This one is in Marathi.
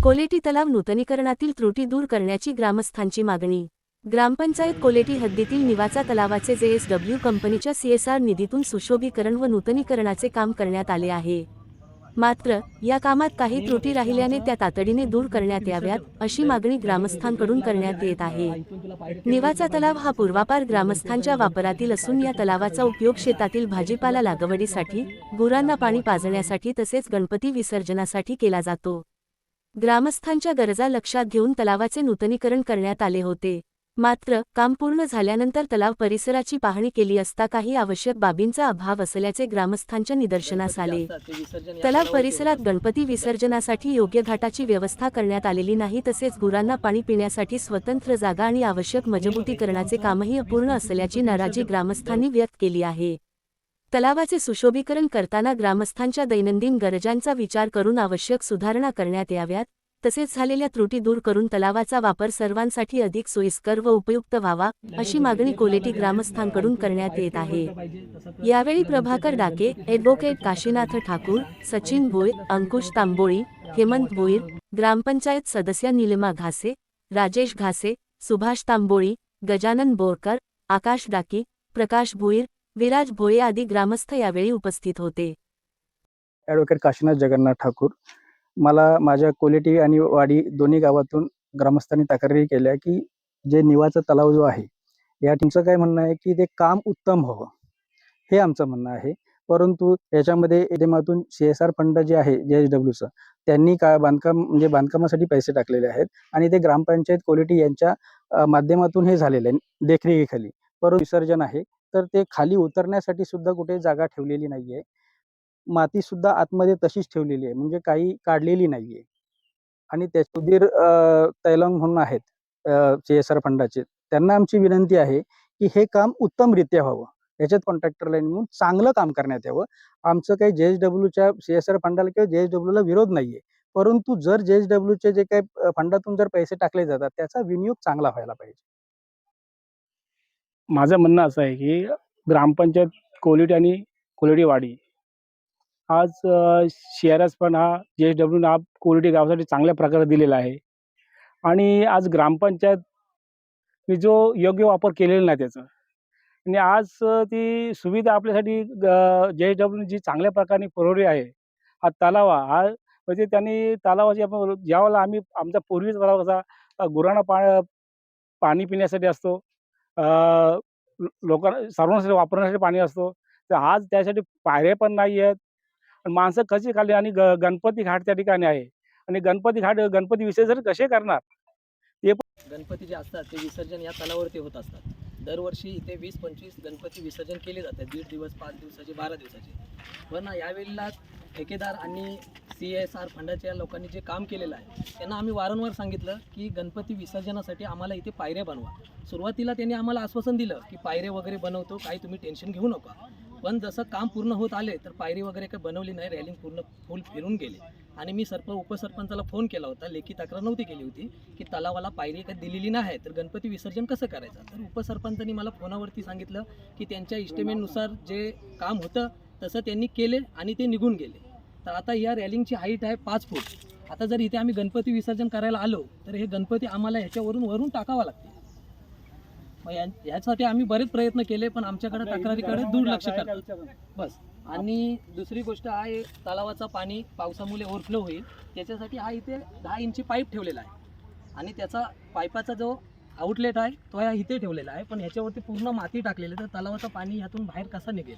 कोलेटी तलाव नूतनीकरणातील त्रुटी दूर करण्याची ग्रामस्थांची मागणी। ग्रामपंचायत कोलेटी हद्दीतील निवाचा तलावाचे JSW कंपनीच्या CSR निधीतून सुशोभीकरण व नूतनीकरणाचे काम करण्यात आले आहे। मात्र या कामात काही त्रुटी राहिल्याने त्या तातडीने दूर करण्यात याव्यात, अशी मागणी ग्रामस्थांकडून करण्यात येत आहे। निवाचा तलाव हा पूर्वापार ग्रामस्थांच्या वापरातील असून या तलावाचा उपयोग शेतातील भाजीपाला लागवडीसाठी, गुरांना पाणी पाजण्यासाठी तसेच गणपती विसर्जनासाठी केला जातो। ग्रामस्थांच्या गरजा लक्षात घेऊन तलावाचे नूतनीकरण करण्यात आले होते। मात्र काम पूर्ण झाल्यानंतर तलाव परिसराची पाहणी केली असता काही आवश्यक बाबींचा अभाव असल्याचे ग्रामस्थांच्या निदर्शनास आले। तलाव परिसरात गणपती विसर्जनासाठी योग्य घाटाची व्यवस्था करण्यात आलेली नाही, तसेच गुरांना पाणी पिण्यासाठी स्वतंत्र जागा आणि आवश्यक मजबूतीकरणाचे कामही अपूर्ण असल्याची नाराजी ग्रामस्थांनी व्यक्त केली आहे। तलावाचे सुशोभीकरण करताना ग्रामस्थांच्या दैनंदिन गरजांचा विचार करून आवश्यक सुधारणा करण्यात याव्यात, तसेच झालेल्या त्रुटी दूर करून तलावाचा वापर सर्वांसाठी अधिक सोयीस्कर व उपयुक्त व्हावा, अशी मागणी कोलेटी ग्रामस्थांकडून करण्यात येत आहे। यावेळी प्रभाकर डाके, ॲडव्होकेट काशीनाथ ठाकूर, सचिन भोईर, अंकुश तांबोळी, हेमंत भोईर, ग्रामपंचायत सदस्य नीलिमा घासे, राजेश घासे, सुभाष तांबोळी, गजानन बोरकर, आकाश डाकी, प्रकाश भोईर, विराज भोये आदी ग्रामस्थ यावेळी उपस्थित होते। ॲडव्होकेट काशीनाथ जगन्नाथ ठाकूर। मला माझ्या कोलेटी आणि वाडी दोन्ही गावातून ग्रामस्थांनी तक्रारी केल्या की जे निवाचा तलाव जो आहे, या तुमचं काय म्हणणं आहे की ते काम उत्तम व्हावं, हे आमचं म्हणणं आहे। परंतु याच्यामध्ये माध्यमातून CSR फंड जे आहे JSWचं, त्यांनी बांधकामासाठी पैसे टाकलेले आहेत आणि ते ग्रामपंचायत कोलेटी यांच्या माध्यमातून हे झालेलं आहे देखरेखीखाली। परंतु विसर्जन आहे तर ते खाली उतरण्यासाठी सुद्धा कुठे जागा ठेवलेली नाहीये। माती सुद्धा आतमध्ये तशीच ठेवलेली आहे, म्हणजे काही काढलेली नाहीये। आणि त्या सुधीर तैलंग म्हणून आहेत CSR फंडाचे, त्यांना आमची विनंती आहे की हे काम उत्तमरित्या व्हावं, याच्यात कॉन्ट्रॅक्टरला नेमून चांगलं काम करण्यात यावं। आमचं काही JSWच्या CSR फंडाला किंवा JSWला विरोध नाहीये, परंतु जर JSWचे जे काही फंडातून जर पैसे टाकले जातात त्याचा विनियोग चांगला व्हायला पाहिजे। माझं म्हणणं असं आहे की ग्रामपंचायत कोलेटी आणि कोलेटी वाडी आज CRS फंड हा JSW हा कोलेटी गावासाठी चांगल्या प्रकारे दिलेला आहे आणि आज ग्रामपंचायतने जो योग्य वापर केलेला नाही त्याचा, आणि आज ती सुविधा आपल्यासाठी JSW जी चांगल्या प्रकारे पुरवली आहे। हा तलाव हा म्हणजे त्यांनी तलावाची आपण ज्यावेळेला आम्ही आमचा पूर्वीचा तलाव कसा गुरांना पाणी पिण्यासाठी असतो, लोकांना सर्वांसाठी वापरण्यासाठी पाणी असतो, तर आज त्यासाठी पायऱ्या पण नाही आहेत। माणसं कशी खाली आणि गणपती घाट त्या ठिकाणी आहे आणि गणपती विसर्जन कसे करणार? ते गणपती जे असतात ते विसर्जन या तलावावरती होत असतात। दरवर्षी इथे 20-25 गणपती विसर्जन केले जातात, 1.5 दिवस, 5 दिवसाचे, 12 दिवसाचे। पण यावेळेला ठेकेदार आणि CSR फंडाच्या लोकांनी जे काम केलेलं आहे त्यांना आम्ही वारंवार सांगितलं की गणपती विसर्जनासाठी आम्हाला इथे पायऱ्या बनवा। सुरुवातीला त्यांनी आम्हाला आश्वासन दिलं की पायऱ्या वगैरे बनवतो, काही तुम्ही टेन्शन घेऊ नका। पण जसं काम पूर्ण होत आले तर पायरी वगैरे काही बनवली नाही, रॅलिंग पूर्ण फुल फिरून गेले। आणि मी उपसरपंचाला फोन केला होता, लेखी तक्रार नव्हती केली होती की तलावाला पायरी काही दिलेली नाही तर गणपती विसर्जन कसं करायचं। तर उपसरपंचांनी मला फोनावरती सांगितलं की त्यांच्या इस्टिमेटनुसार जे काम होतं तसं त्यांनी केले आणि ते निघून गेले। तर आता या रॅलिंगची हाईट आहे 5 फूट। आता जर इथे आम्ही गणपती विसर्जन करायला आलो तर हे गणपती आम्हाला वरून टाकावा लागते। यासाठी आम्ही बरेच प्रयत्न केले पण आमच्याकडे तक्रारीकडे दुर्लक्ष करतात बस। आणि दुसरी गोष्ट आहे, तलावाचं पाणी पावसामुळे ओव्हरफ्लो होईल त्याच्यासाठी हा इथे 10 इंची पाईप ठेवलेला आहे आणि त्याचा पाईपाचा जो आउटलेट आहे तो इथे ठेवलेला आहे, पण ह्याच्यावरती पूर्ण माती टाकलेली, तर तलावाचं पाणी ह्यातून बाहेर कसं निघेल?